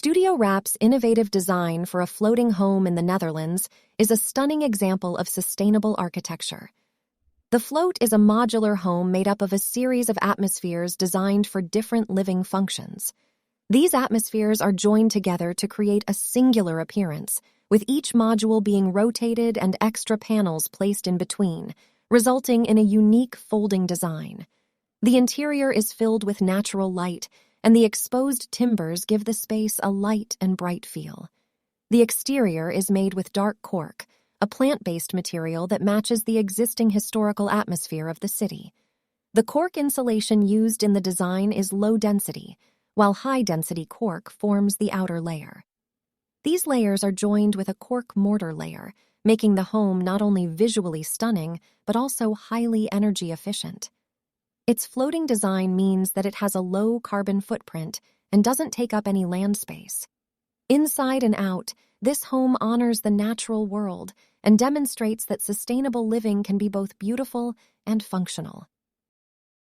Studio Wrap's innovative design for a floating home in the Netherlands is a stunning example of sustainable architecture. The float is a modular home made up of a series of atmospheres designed for different living functions. These atmospheres are joined together to create a singular appearance, with each module being rotated and extra panels placed in between, resulting in a unique folding design. The interior is filled with natural light, and the exposed timbers give the space a light and bright feel. The exterior is made with dark cork, a plant-based material that matches the existing historical atmosphere of the city. The cork insulation used in the design is low density, while high-density cork forms the outer layer. These layers are joined with a cork mortar layer, making the home not only visually stunning, but also highly energy efficient. Its floating design means that it has a low carbon footprint and doesn't take up any land space. Inside and out, this home honors the natural world and demonstrates that sustainable living can be both beautiful and functional.